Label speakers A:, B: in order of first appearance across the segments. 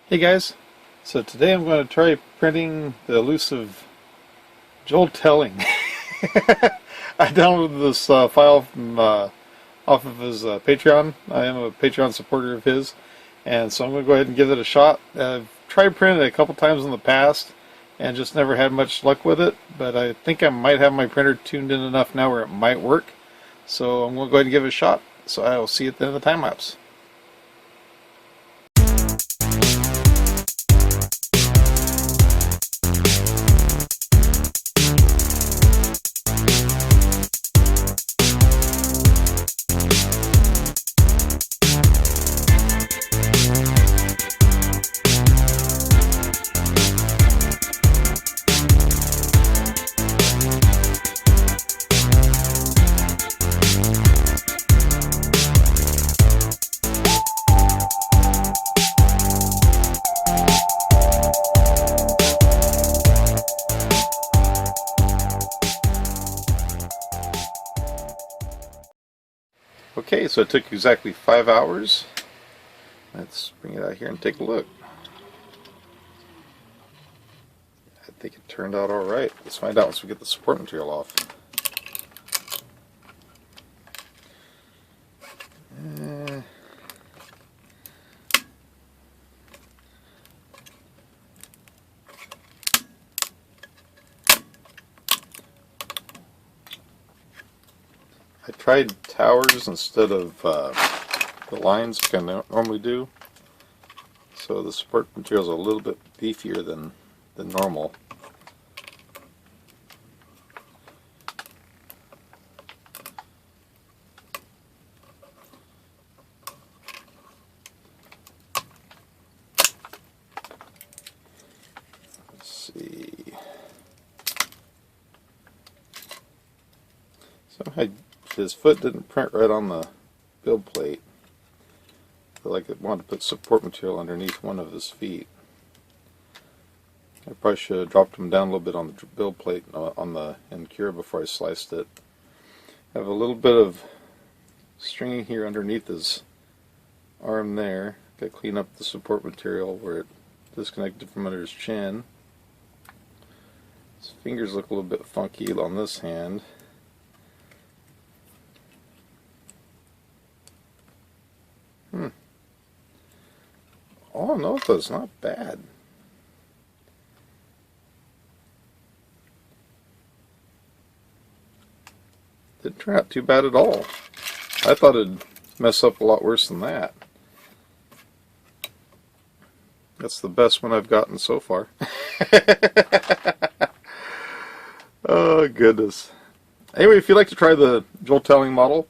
A: Hey guys, so today I'm going to try printing the elusive Joel Telling. I downloaded this file from off of his Patreon. I am a Patreon supporter of his, and so I'm going to go ahead and give it a shot. I've tried printing it a couple times in the past and just never had much luck with it, but I think I might have my printer tuned in enough now where it might work. So I'm going to go ahead and give it a shot. So I will see you at the end of the time lapse. Okay, so it took exactly 5 hours. Let's bring it out here and take a look. I think it turned out alright. Let's find out once we get the support material off. I tried towers instead of the lines like I normally do, so the support material is a little bit beefier than normal. Let's see. Somehow his foot didn't print right on the build plate. I feel like it wanted to put support material underneath one of his feet. I probably should have dropped him down a little bit on the build plate on the end cure before I sliced it. I have a little bit of stringing here underneath his arm there. Got to clean up the support material where it disconnected from under his chin. His fingers look a little bit funky on this hand. Oh no, that's not bad. Didn't turn out too bad at all. I thought it'd mess up a lot worse than that. That's the best one I've gotten so far. Oh goodness. Anyway, if you'd like to try the Joel Telling model,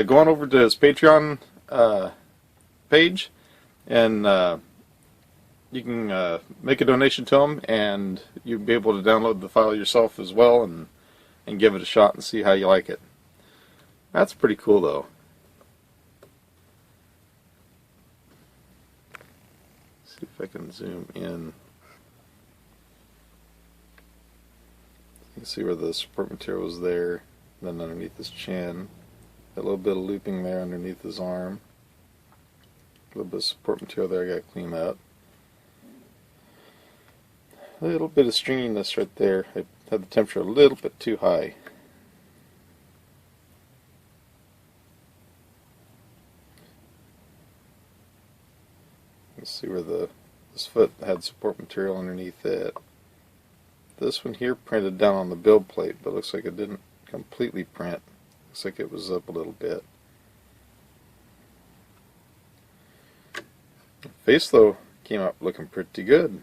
A: go on over to his Patreon page, and you can make a donation to him, and you'll be able to download the file yourself as well and give it a shot and see how you like it. That's pretty cool though. See if I can zoom in. You can see where the support material was there, then underneath his chin. A little bit of looping there underneath his arm. A little bit of support material there I got to clean up. A little bit of stringiness right there. I had the temperature a little bit too high. Let's see where this foot had support material underneath it. This one here printed down on the build plate, but looks like it didn't completely print. Looks like it was up a little bit. The face though came out looking pretty good.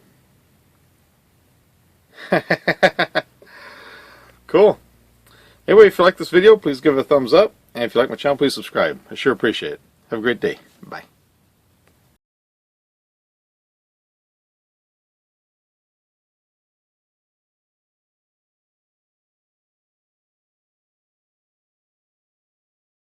A: Cool. Anyway, if you like this video, please give it a thumbs up, and if you like my channel, please subscribe. I sure appreciate it. Have a great day. Bye.